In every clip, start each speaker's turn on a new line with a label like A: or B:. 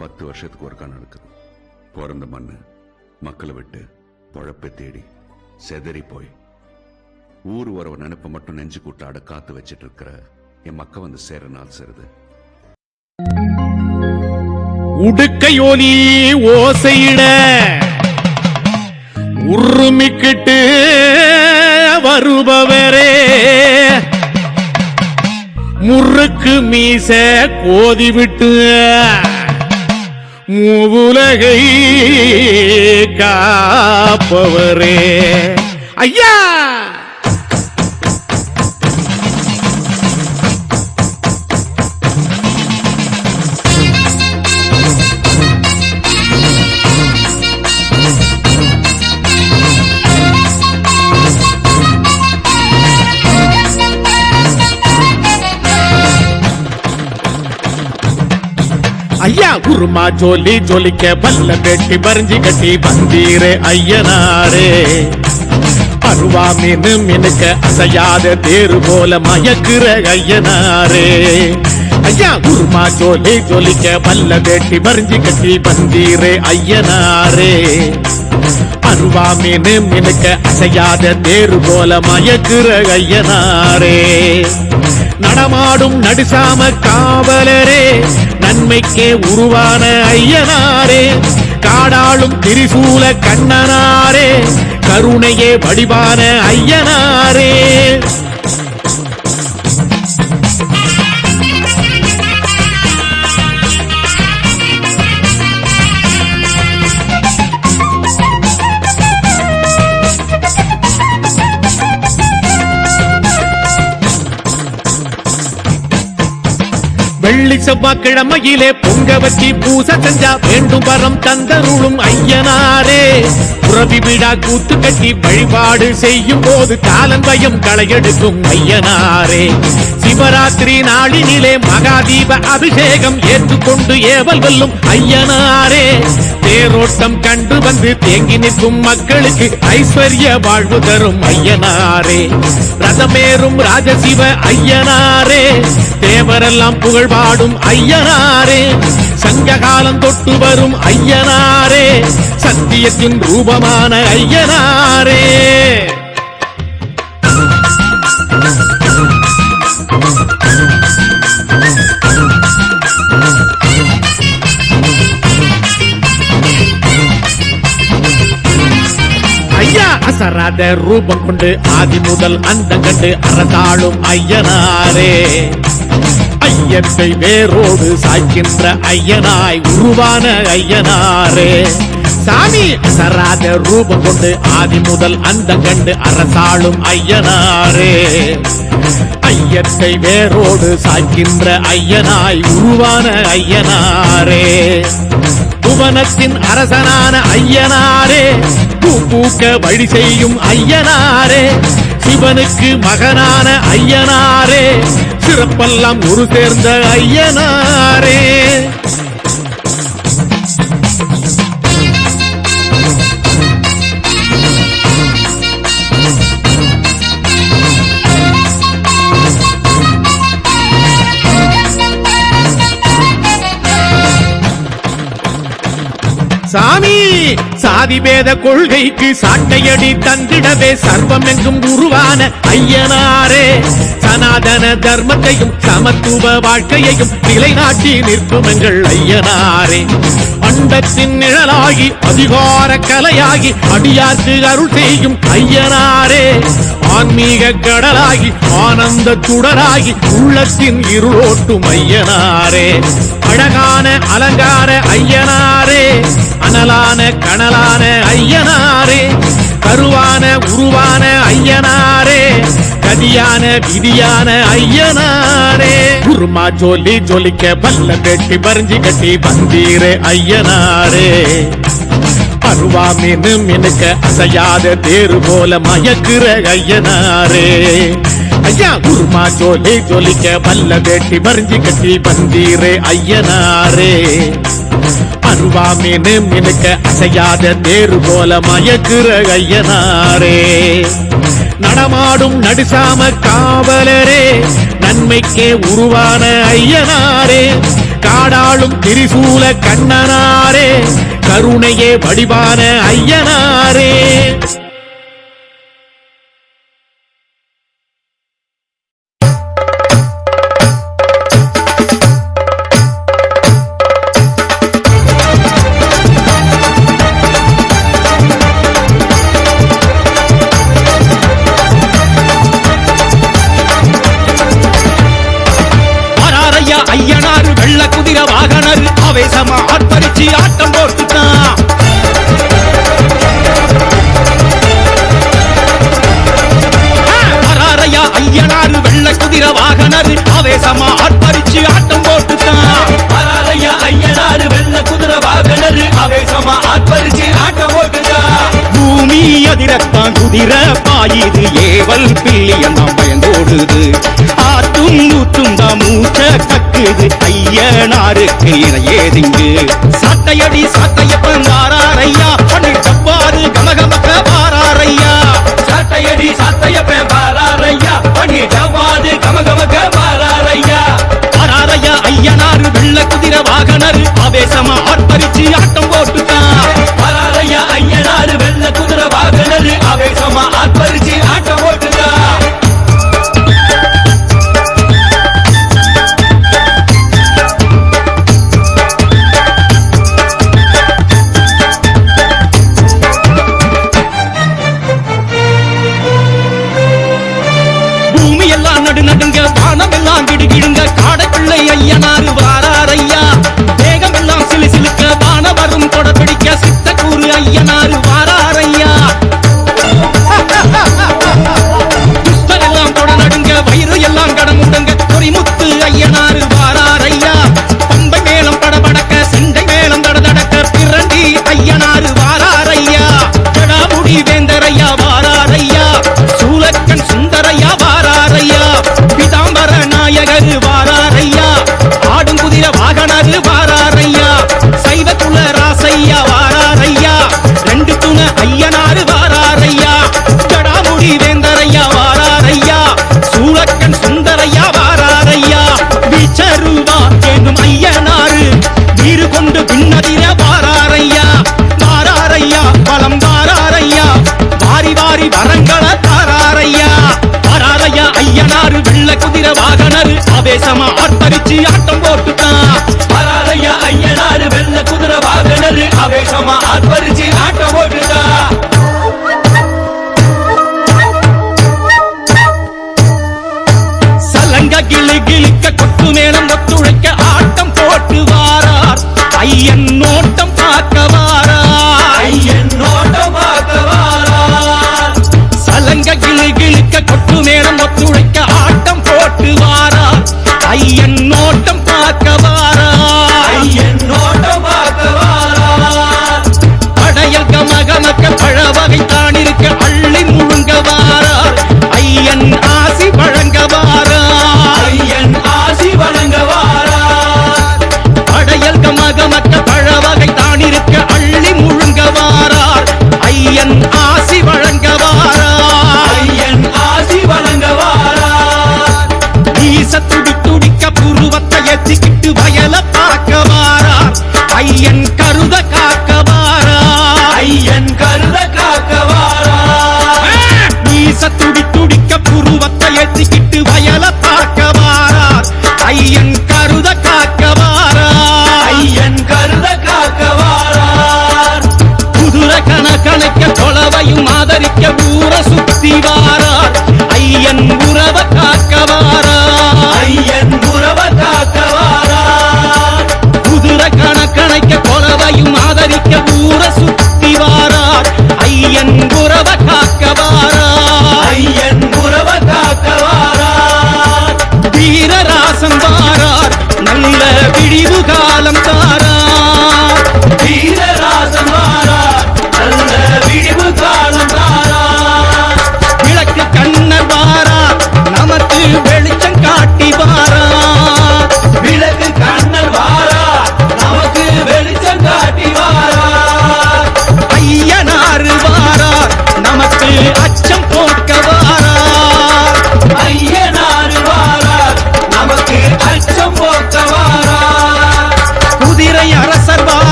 A: 10 வருஷத்துக்கு ஒருக்கா நடக்குது. பிறந்த மண்ணு மக்களை விட்டு பொழப்பை தேடி செதறி போய் ஊர் உறவு நினைப்ப மட்டும் நெஞ்சு கூட்டாட காத்து வச்சிட்டு இருக்கிற என் மக்க வந்து சேர நாள் சேருது.
B: உடுக்கையோலி ஓசையிட உருமிக்கிட்டு வருபவரே, முறுக்கு மீச கோதி விட்டு மூவுலகை காப்பவரே ஐயா. ஐயா குருமா ஜோலி ஜோலிக்க பல்ல வெட்டி பறிஞ்சி கட்டி வந்தீரே ஐயனாரே, அருவா மீனு மினுக்க அசையாத தேரு போல மயக்குற ஐயனாரே. ஐயா குருமா ஜோலி ஜோலிக்க பல்ல வெட்டி பறிஞ்சி கட்டி வந்தீரே ஐயனாரே, அருவா மீனு மினுக்க அசையாத தேரு போல மயக்குற ஐயனாரே. நடமாடும் நடுசாம காவலரே, நன்மைக்கே உருவான ஐயனாரே, காடாளும் திரிசூல கண்ணனாரே, கருணையே வடிவான ஐயனாரே. வெள்ளி செவ்வாய்க்கிழமையிலே பொங்க வச்சி பூச செஞ்சா வேண்டும் வரம் தந்தருளும் ஐயனாரே, புறவி விடா கூத்து கட்டி வழிபாடு செய்யும் போது காலன் பயம் களையெடுக்கும் ஐயனாரே. சிவராத்திரி நாளினிலே மகாதீப அபிஷேகம் ஏற்றுக்கொண்டு ஏவல் வெல்லும் ஐயனாரே, தேரோட்டம் கண்டு வந்து தேங்கி நிற்கும் மக்களுக்கு ஐஸ்வர்ய வாழ்வு தரும் ஐயனாரே. ரதமேறும் ராஜசிவ ஐயனாரே, தேவரெல்லாம் புகழ் பாடும் ஐயனாரே, சங்ககாலம் தொட்டு வரும் ஐயனாரே, சத்தியத்தின் ரூபமான ஐயனாரே. ஐயா அசராத ரூபம் கொண்டு ஆதி முதல் அந்தம் கண்டு அரசாளும் ஐயனாரே, ஐயத்தை வேரோடு சாய்க்கின்ற ஐயனாய் உருவான ஐயனாரே. சாமி அசராத ரூபம் கொண்டு ஆதி முதல் அந்தம் கண்டு அரசாளும் ஐயனாரே, ஐயத்தை வேரோடு சாய்க்கின்ற ஐயனாய் உருவான ஐயனாரே. புவனத்தின் அரசனான ஐயனாரே, பூ பூக்க வழி செய்யும் ஐயனாரே, சிவனுக்கு மகனான ஐயனாரே, சிறப்பெல்லாம் ஒரு சேர்ந்த ஐயனாரே. சாமி சாதி பேத கொள்கைக்கு சாட்டையடி தந்திடவே சர்வம் எங்கும் உருவான ஐயனாரே, சனாதன தர்மத்தையும் சமத்துவ வாழ்க்கையையும் நிலைநாட்டி நிற்கும் எங்கள் ஐயனாரே. அண்டத்தின் நிழலாகி அதிகார கலையாகி அடியார்க்கு அருள் செய்யும் ஐயனாரே, ஆன்மீக கடலாகி ஆனந்த சுடராகி உள்ளத்தின் இருளோட்டும் ஐயனாரே. அழகான அலங்கார ஐயனாரே, அனலான கனலான ஐயனாரே, கருவான உருவான ஐயனாரே, கதியான விதியான ஐயனாரே. குருமா ஜோலி ஜோலிக்க பல்ல வெட்டி பறிஞ்சி கட்டி வந்தீரே ஐயனாரே, அருவா மீனு மினுக்க அசையாத தேரு போல மயக்குற ஐயனாரே. ஐயா குருமா ஜோலி ஜோலிக்க பல்ல வெட்டி பறிஞ்சி கட்டி வந்தீரே ஐயனாரே, அருவா மீனு மினுக்க அசையாத தேரு போல மயக்குற ஐயனாரே. நடமாடும் நடுசாம காவலரே, நன்மைக்கே உருவான ஐயனாரே, காடாளும் திரிசூல கண்ணனாரே கருணையே வடிவான ஐயனாரே. ஐயனாரு வெள்ள குதிரை வாகனர் ஆவேசமா ஆர்ப்பரிச்சு ஆட்டம் போட்டுட்டான். வராரையா ஐயனாரு வெள்ள குதிரை வாகனர் ஆவேசமா ஆர்ப்பரிச்சு ஆட்டம் போட்டுட்டான்.
C: வராரையா ஐயனாரு வெள்ள குதிரை வாகனர் ஆவேசமா ஆர்ப்பரிச்சு ஆட்டம் போட்டுட்டான்.
B: பூமி அதிரத்தான் குதிரை பாயுது ஏவல் பில்லியன் நாம் பயந்தோடுது. ஆத்தும் ஊத்தும் தான் மூச்ச கக்குது ஐயனாருக்கு இணையேதிங்கு. சாட்டையடி சாட்டையப்பன் வாராரையா பண்ணில் தப்பாரு கமகமக்க வாராரையா.
C: சாட்டையடி சாட்டையப்பன் வாராரையா பண்ணில் தப்பாரு கமகமக்க வாராரையா.
B: வாராரையா ஐயனாரு வெள்ள குதிரை வாகனர் ஆவேசமா ஆர்ப்பரிச்சு ஆட்டம் போட்டுட்டான்.
C: வராரையா ஐயனாரு வெள்ள குதிரை வாகனர் ஆவேசமா ஆர்ப்பரிச்சு ஆட்டம் போட்டுட்டான்.
B: நடுங்க வானம் எல்லாம் கிடுகிடுங்க காடைப்பிள்ளை ஐயனாரு வாராரையா. வேகம்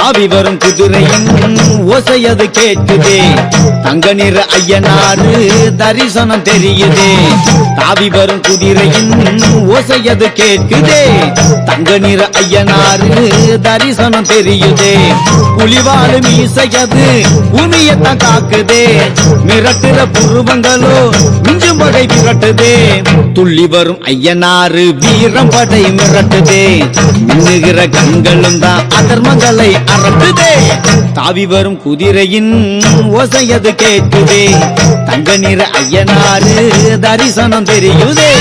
B: தாவி வரும் குதிரையின் ஓசையது கேட்குதே தங்க நிற ஐயனாரு தரிசனம் தெரியுதே தாவி வரும் குதிரையின் ஓசையது கேட்குதே தங்க நிற ஐயனாரு தரிசனம் தெரியுதே புலிவாலு மீசையது பூமியத்தான் காக்குதே மிரட்டுற புருவங்களோ மிஞ்சும் பகை விரட்டுதே துள்ளி வரும் ஐயனாரு வீரம் படை மிரட்டுதே மின்னுகிற கண்களும் தான் அதர்மங்களை அரட்டுதே தாவி வரும் குதிரையின் ஓசையது கேட்குதே தங்க நிற ஐயனாரு தரிசனம் தெரியுதே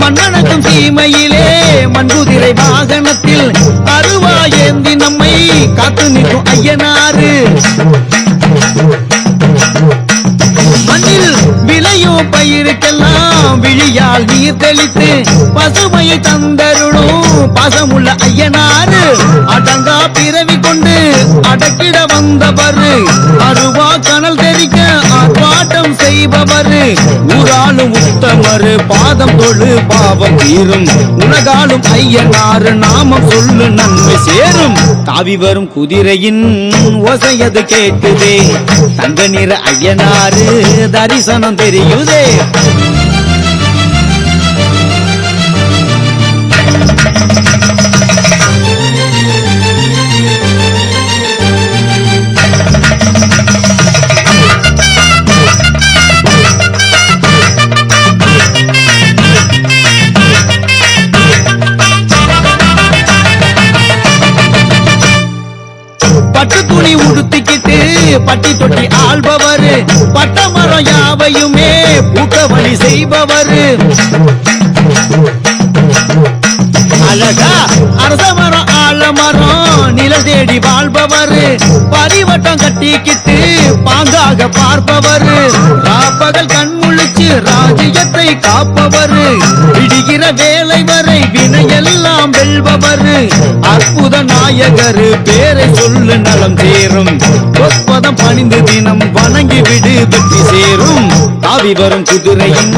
B: மன்னனக்கும் சீமையிலே மண்குதிரை வாகனத்தில் அருவாயேந்தி நம்மை காத்து நிற்கும் ஐயனாரு மண்ணில் விளையோ பயிருக்கெல்லாம் விழியால் நீர் தெளித்து பசுமையை தந்தருளும் பாசமுள்ள ஐயனாரு அடங்கா பிறவி கொண்டு அடக்கிட வந்தவர் அருவா கனல் தெரிக்க ஆர்ப்பாட்டம் செய்பவர் ஊராலும் உத்தமர் பாதம் தொழு பாவம் தீரும் உலகாலும் ஐயனாரு நாமம் சொல்லு நன்மை சேரும் தாவி வரும் குதிரையின் ஓசையது கேட்குதே தங்க நிற ஐயனாரு தரிசனம் தெரியுதே பட்டு துணி உடுத்திக்கிட்டு பட்டி தொட்டி ஆள்பவர் பட்டமரம் யாவையுமே பூக்க வழி செய்பவர் அழகா அரச மரம் ஆலமரம் நில தேடி வாழ்பவர் பரிவட்டம் கட்டிக்கிட்டு பாங்காக பார்ப்பவர் ராப்பகல் கண் முழிச்சு ராஜ்யத்தை காப்பவர் விடுகிற வேலை வரை வினையெல்லாம் வெல்பவர் அற்புத நாயகர் பேரை சொல்லு நலம் சேரும் பொற்பதம் பணிந்து தினம் வணங்கி விடு வெற்றி சேரும் தாவி வரும் குதிரையின்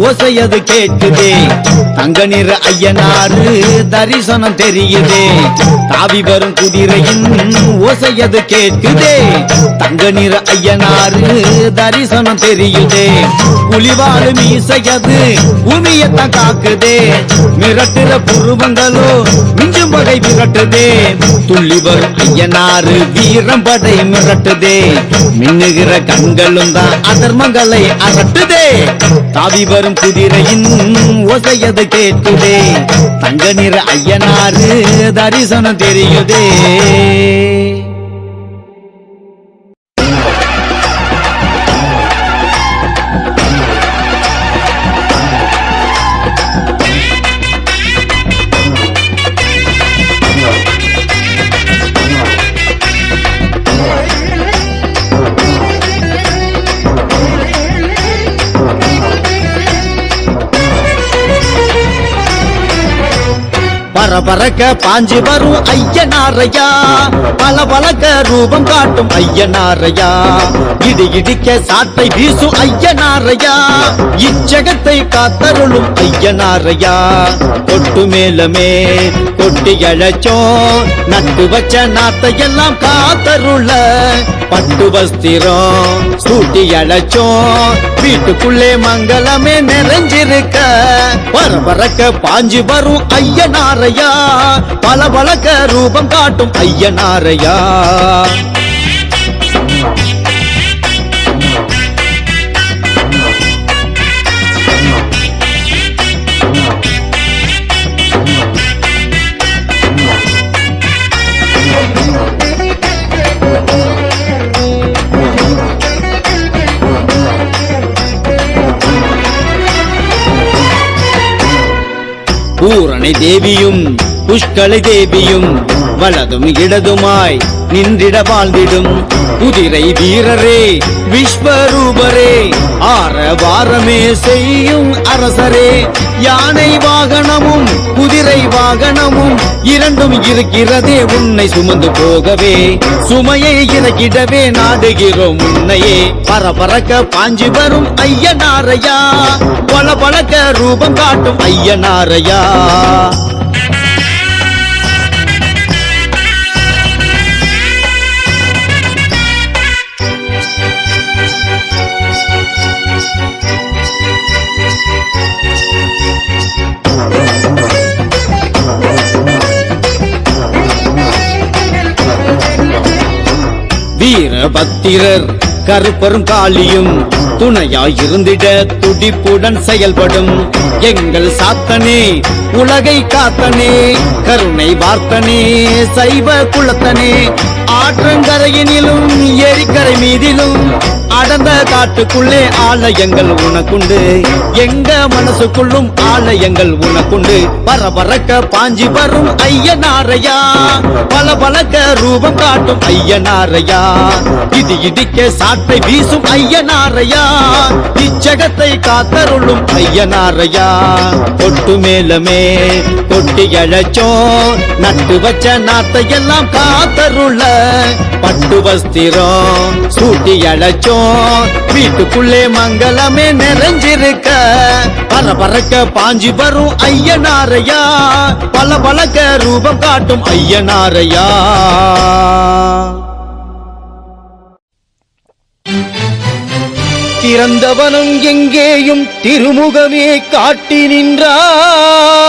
B: ஓசையது கேட்குதே தங்க நிற ஐயனாரு தரிசனம் தெரியுதே தாவி வரும் குதிரையின் ஓசையது கேட்குதே தங்க நிற ஐயனாரு தரிசனம் தெரியுதே புலிவாலு மீசையது பூமியத்தான் காக்குதே மிரட்டுற புருவங்களோ மிஞ்சும் பகை விரட்டுதே துள்ளி வரும் ஐயனாரு வீரம் படை மிரட்டுதே மின்னுகிற கண்களும் தான் அதர்மங்களை அரட்டுதே தாவி வரும் குதிரையின் ஓசையது கேட்குதே தங்க நிற ஐயனாரு தரிசனம் தெரியுதே பரபரக்க பாஞ்சு வரும் ஐயனாரையா பல பலக்க ரூபம் காட்டும் ஐயனாரையா இடி இடிக்க சாட்டை வீசும் ஐயனாரையா இச்சகத்தை காத்தருளும் ஐயனாரையா கொட்டு மேலமே கொட்டி அழைச்சோம் நட்டு வச்ச நாட்டையெல்லாம் காத்தருள பட்டு வஸ்திரம் சூட்டி அழைச்சோம் வீட்டுக்குள்ளே மங்களமே நிறைஞ்சிருக்க பரபரக்க பாஞ்சு வரும் ஐயனாரையா பல பலக்க ரூபம் காட்டும் ஐயனாரையா பூரணை தேவியும் புஷ்கலை தேவியும் வலதும் இடதுமாய் நின்றிட வாழ்ந்திடும் குதிரை வீரரே விஸ்வரூபரே ஆரவாரமே செய்யும் அரசரே யானை வாகனமும் குதிரை வாகனமும் இரண்டும் இருக்கிறதே உன்னை சுமந்து போகவே சுமையை இறக்கிடவே நாடுகிறோம் உன்னையே பரபரக்க பாஞ்சு வரும் ஐயனாரையா பல பழக்க ரூபம் காட்டும் ஐயனாரையா வீரபத்திரர் கருப்பரும் காளியும் துணையாயிருந்திட துடிப்புடன் செயல்படும் எங்கள் சாத்தனே உலகை காத்தனே கருணை வார்த்தனே சைவ குலத்தனே ஆற்றங்கரையினிலும் ஏரிக்கரை மீதிலும் அடர்ந்த காட்டுக்குள்ளே ஆலயங்கள் உனக்குண்டு எங்க மனசுக்குள்ளும் ஆலயங்கள் உனக்குண்டு பரபரக்க பாஞ்சி வரும் ஐயனாரையா பல பழக்க ரூபம் காட்டும் ஐயனாரையா இடி இடிக்க சாட்டை வீசும் ஐயனாரையா இச்சகத்தை காத்தருளும் ஐயனாரையா கொட்டு மேலமே கொட்டி அழைச்சோம் நட்டு வச்ச நாத்தை எல்லாம் காத்தருள பட்டு வஸ்திரம் சூட்டி அழைச்சோம் வீட்டுக்குள்ளே மங்களமே நிறைஞ்சிருக்க பரபரக்க பாஞ்சி வரும் ஐயனாரையா பல பழக்க ரூபம் காட்டும் ஐயனாரையா திறந்தவனும் எங்கேயும் திருமுகமே காட்டி நின்றாய்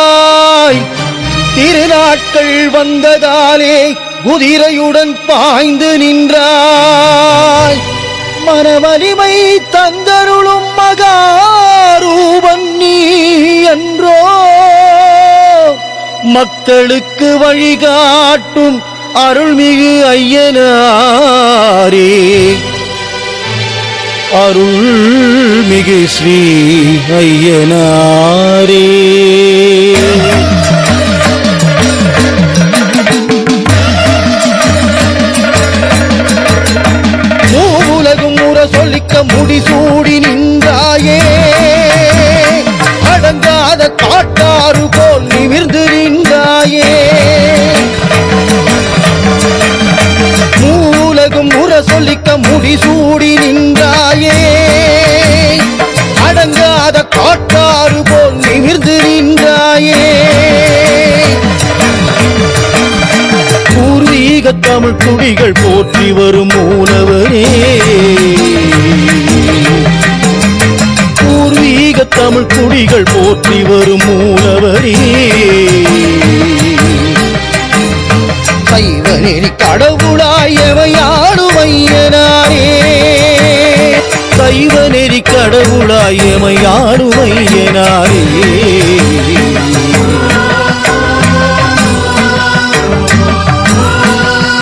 B: திருநாட்கள் வந்ததாலே குதிரையுடன் பாய்ந்து நின்றாய் மனவலிமை தந்தருளும் மகாரூபன் நீ என்றோ மக்களுக்கு வழிகாட்டும் அருள்மிகு ஐயனாரே அருள்மிகு ஸ்ரீ ஐயனாரே சொல்லிக்க முடிசூடி நின்றாயே அடங்காத காட்டாறு போல் நிமிர்ந்து நின்றாயே மூலகும் முற சொல்லிக்க முடிசூடி நின்றாயே அடங்காத காட்டாறு போல் நிமிர்ந்து நின்றாயே பூர்வீக தமிழ் குடிகள் போற்றி வரும் மூலவரே பூர்வீக தமிழ் குடிகள் போற்றி வரும் மூலவரே சைவநெறி கடவுளாய் எமையாடும் ஐயனாரே சைவநெறி கடவுளாய் எமையாடும் ஐயனாரே